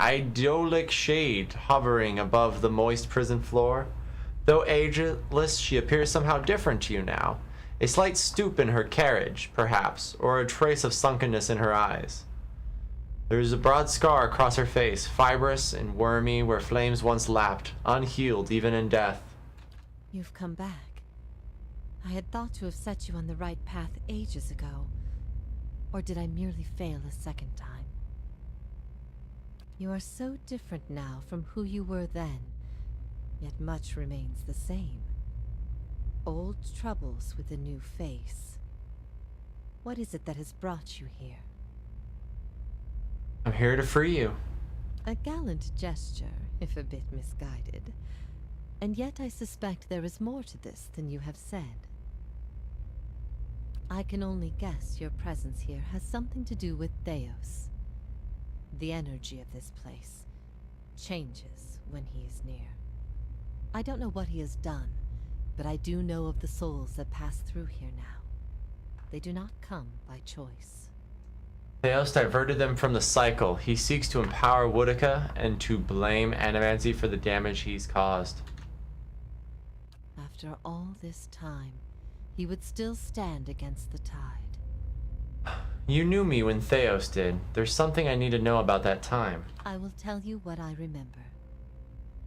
idyllic shade hovering above the moist prison floor. Though ageless, she appears somehow different to you now. A slight stoop in her carriage, perhaps, or a trace of sunkenness in her eyes. There is a broad scar across her face, fibrous and wormy where flames once lapped, unhealed even in death. You've come back. I had thought to have set you on the right path ages ago. Or did I merely fail a second time? You are so different now from who you were then, yet much remains the same. Old troubles with a new face. What is it that has brought you here? I'm here to free you. A gallant gesture, if a bit misguided. And yet I suspect there is more to this than you have said. I can only guess your presence here has something to do with Theos. The energy of this place changes when he is near. I don't know what he has done, but I do know of the souls that pass through here now. They do not come by choice. Theos diverted them from the cycle. He seeks to empower Woodica and to blame Animancy for the damage he's caused. After all this time, he would still stand against the tide. You knew me when Theos did. There's something I need to know about that time. I will tell you what I remember.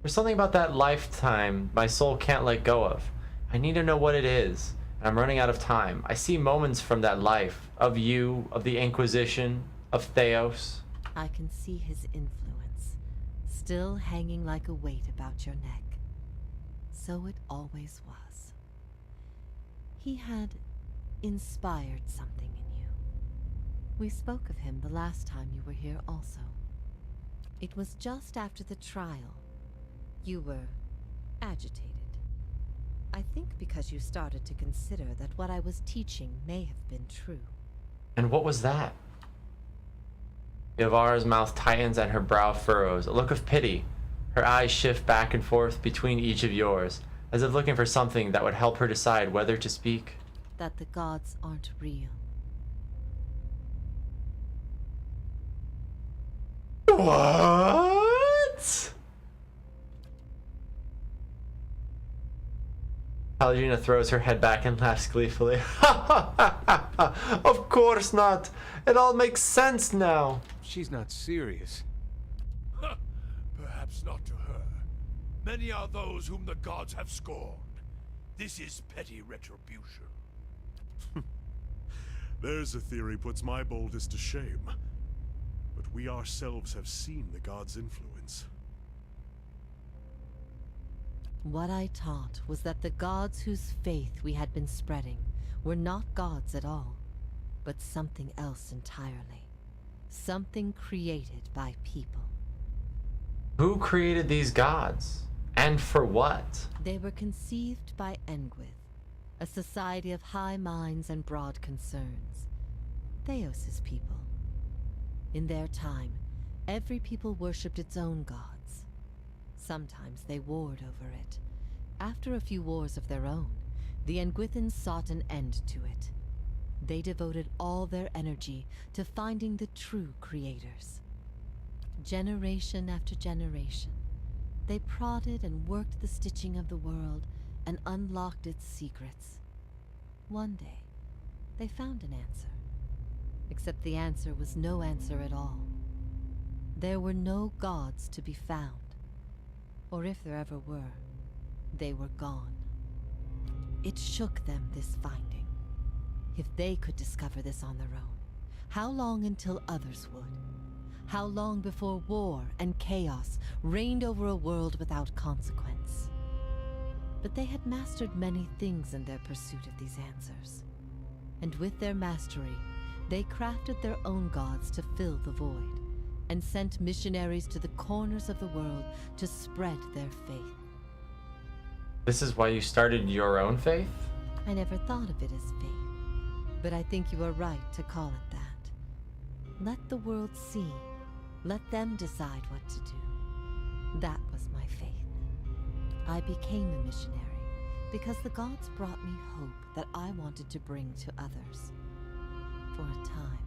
There's something about that lifetime my soul can't let go of. I need to know what it is, and I'm running out of time. I see moments from that life, of you, of the Inquisition, of Theos. I can see his influence, still hanging like a weight about your neck. So it always was. He had inspired something in you. We spoke of him the last time you were here also. It was just after the trial. You were agitated. I think because you started to consider that what I was teaching may have been true. And what was that? Yavara's mouth tightens and her brow furrows, a look of pity. Her eyes shift back and forth between each of yours, as if looking for something that would help her decide whether to speak. That the gods aren't real. What? Paladina throws her head back and laughs gleefully. Of course not. It all makes sense now. She's not serious. Perhaps not to her. Many are those whom the gods have scorned. This is petty retribution. There's a theory puts my boldest to shame. But we ourselves have seen the gods' influence. What I taught was that the gods whose faith we had been spreading were not gods at all, but something else entirely. Something created by people. Who created these gods? And for what? They were conceived by Engwyth, a society of high minds and broad concerns. Theos' people. In their time, every people worshipped its own gods. Sometimes they warred over it. After a few wars of their own, the Engwythans sought an end to it. They devoted all their energy to finding the true creators. Generation after generation, they prodded and worked the stitching of the world and unlocked its secrets. One day, they found an answer. Except the answer was no answer at all. There were no gods to be found. Or if there ever were, they were gone. It shook them, this finding. If they could discover this on their own, how long until others would? How long before war and chaos reigned over a world without consequence? But they had mastered many things in their pursuit of these answers. And with their mastery, they crafted their own gods to fill the void, and sent missionaries to the corners of the world to spread their faith. This is why you started your own faith? I never thought of it as faith, but I think you are right to call it that. Let the world see. Let them decide what to do. That was my faith. I became a missionary because the gods brought me hope that I wanted to bring to others. For a time,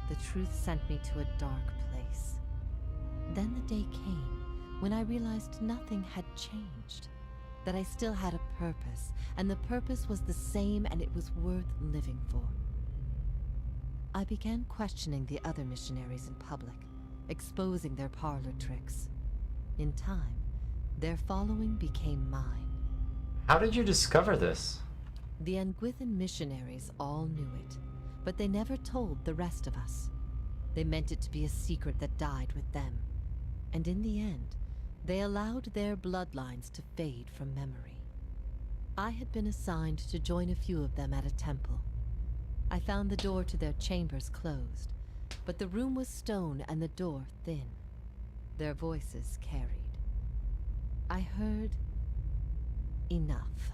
the truth sent me to a dark place. Then then the day came when I realized nothing had changed, that I still had a purpose, and the purpose was the same and it was worth living for. I began questioning the other missionaries in public, exposing their parlor tricks. In time, their following became mine. How did you discover this? The Nguithan missionaries all knew it, but they never told the rest of us. They meant it to be a secret that died with them, and in the end, they allowed their bloodlines to fade from memory. I had been assigned to join a few of them at a temple. I found the door to their chambers closed, but the room was stone and the door thin. Their voices carried. I heard enough.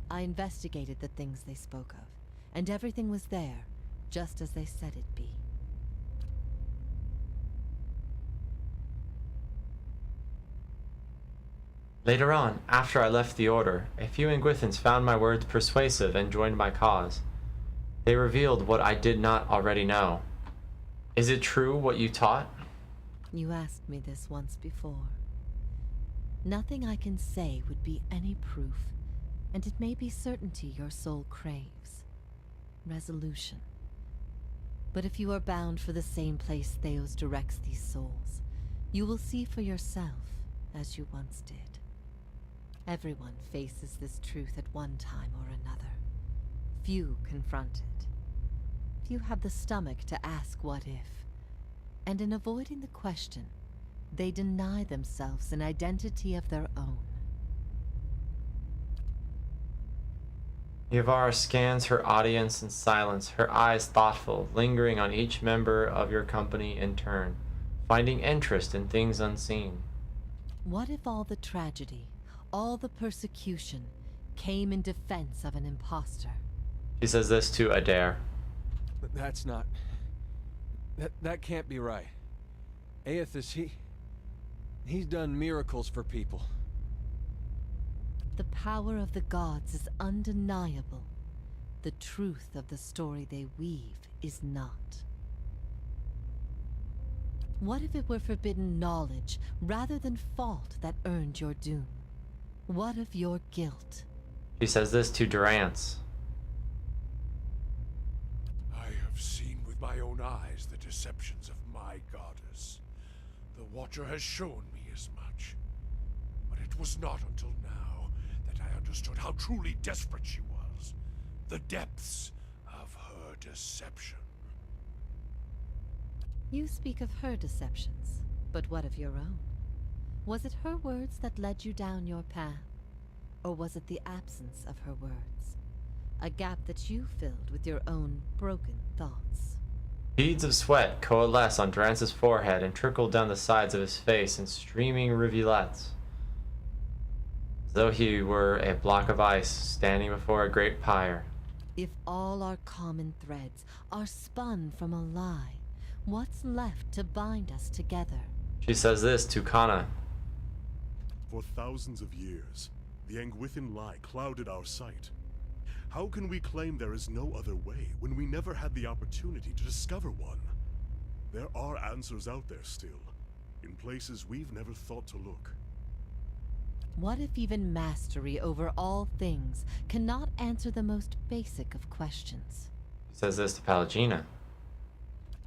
I investigated the things they spoke of, and everything was there, just as they said it'd be. Later on, after I left the Order, a few Nguithans found my words persuasive and joined my cause. They revealed what I did not already know. Is it true what you taught? You asked me this once before. Nothing I can say would be any proof, and it may be certainty your soul craves. Resolution. But if you are bound for the same place Theos directs these souls, you will see for yourself, as you once did. Everyone faces this truth at one time or another. Few confront it. Few have the stomach to ask what if. And in avoiding the question, they deny themselves an identity of their own. Yavara scans her audience in silence, her eyes thoughtful, lingering on each member of your company in turn, finding interest in things unseen. What if all the tragedy, all the persecution, came in defense of an imposter? She says this to Adair. That's not... That can't be right. Aethys, he's done miracles for people. The power of the gods is undeniable. The truth of the story they weave is not. What if it were forbidden knowledge rather than fault that earned your doom? What of your guilt? She says this to Durance. I have seen with my own eyes the deceptions of my goddess. The Watcher has shown me as much. But it was not until now that I understood how truly desperate she was. The depths of her deception. You speak of her deceptions, but what of your own? Was it her words that led you down your path? Or was it the absence of her words? A gap that you filled with your own broken thoughts? Beads of sweat coalesce on Durance's forehead and trickle down the sides of his face in streaming rivulets, as though he were a block of ice standing before a great pyre. If all our common threads are spun from a lie, what's left to bind us together? She says this to Kana. For thousands of years, the Nguithan lie clouded our sight. How can we claim there is no other way when we never had the opportunity to discover one? There are answers out there still, in places we've never thought to look. What if even mastery over all things cannot answer the most basic of questions? She says this to Palagina.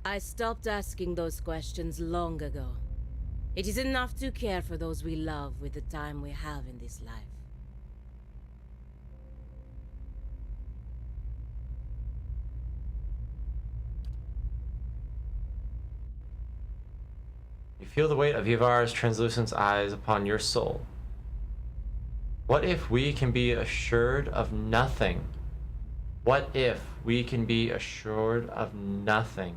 I stopped asking those questions long ago. It is enough to care for those we love with the time we have in this life. You feel the weight of Yavara's translucent eyes upon your soul. What if we can be assured of nothing? What if we can be assured of nothing?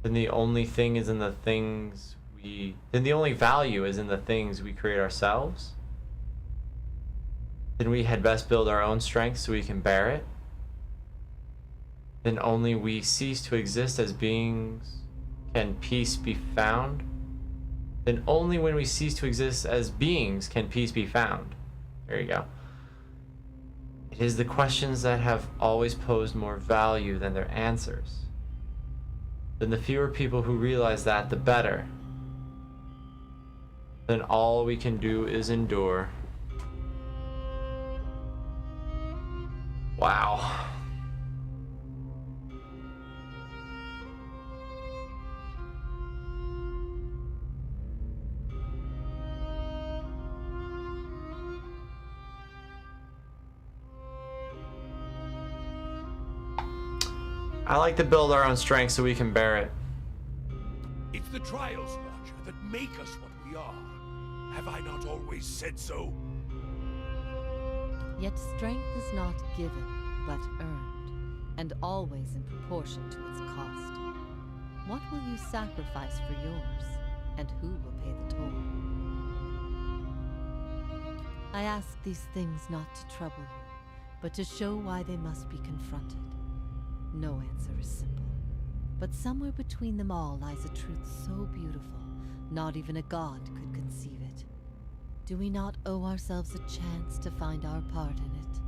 Then the only thing is in the things we... Then the only value is in the things we create ourselves? Then we had best build our own strength so we can bear it? Then only we cease to exist as beings can peace be found? Then only when we cease to exist as beings can peace be found. There you go. It is the questions that have always posed more value than their answers. Then the fewer people who realize that, the better. Then all we can do is endure. Wow. I like to build our own strength so we can bear it. It's the trials, Watcher, that make us what we are. Have I not always said so? Yet strength is not given, but earned, and always in proportion to its cost. What will you sacrifice for yours, and who will pay the toll? I ask these things not to trouble you, but to show why they must be confronted. No answer is simple, but somewhere between them all lies a truth so beautiful, not even a god could conceive it. Do we not owe ourselves a chance to find our part in it?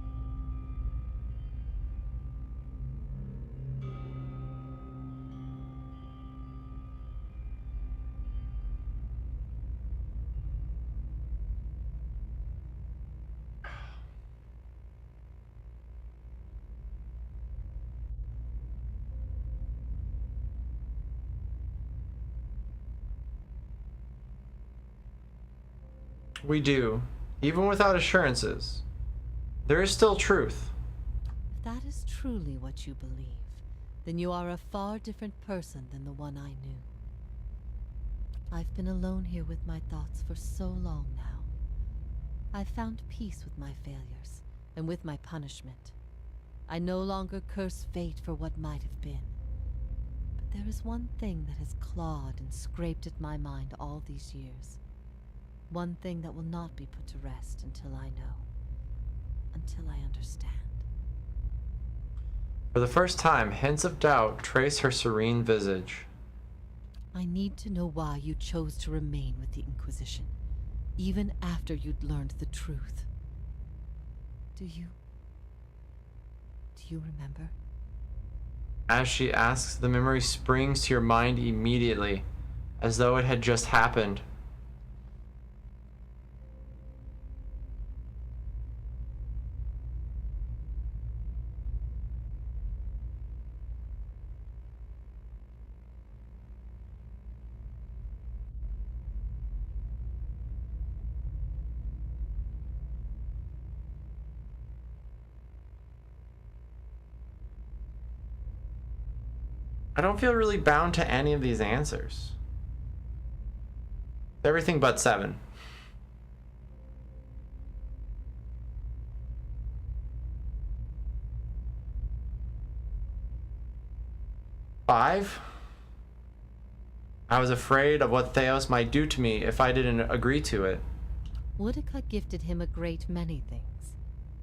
We do, even without assurances. There is still truth. If that is truly what you believe, then you are a far different person than the one I knew. I've been alone here with my thoughts for so long now. I've found peace with my failures, and with my punishment. I no longer curse fate for what might have been. But there is one thing that has clawed and scraped at my mind all these years. One thing that will not be put to rest until I know. Until I understand. For the first time, hints of doubt trace her serene visage. I need to know why you chose to remain with the Inquisition, even after you'd learned the truth. Do you remember? As she asks, the memory springs to your mind immediately, as though it had just happened. I don't feel really bound to any of these answers. Everything but 7. Five? I was afraid of what Theos might do to me if I didn't agree to it. Woodica gifted him a great many things,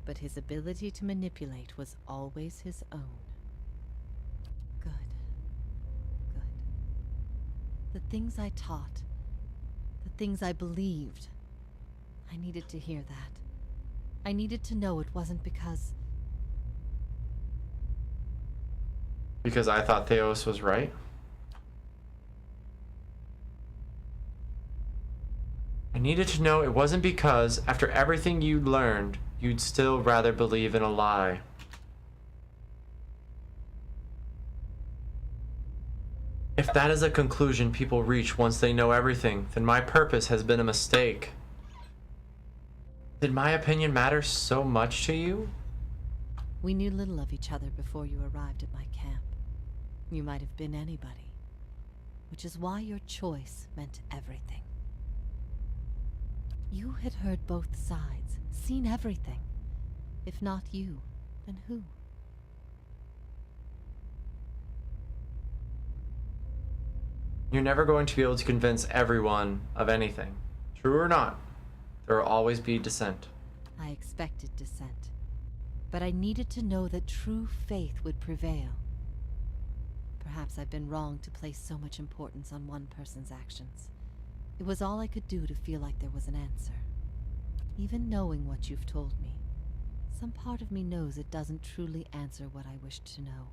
but his ability to manipulate was always his own. Good. Good. The things I taught, the things I believed, I needed to hear that. I needed to know it wasn't because I thought Theos was right. I needed to know it wasn't because, after everything you'd learned, you'd still rather believe in a lie. If that is a conclusion people reach once they know everything, then my purpose has been a mistake. Did my opinion matter so much to you? we knew little of each other before you arrived at my camp. You might have been anybody, which is why your choice meant everything. You had heard both sides, seen everything. If not you, then who? You're never going to be able to convince everyone of anything. True or not, there will always be dissent. I expected dissent, but I needed to know that true faith would prevail. Perhaps I've been wrong to place so much importance on one person's actions. It was all I could do to feel like there was an answer. Even knowing what you've told me, Some part of me knows it doesn't truly answer what I wished to know.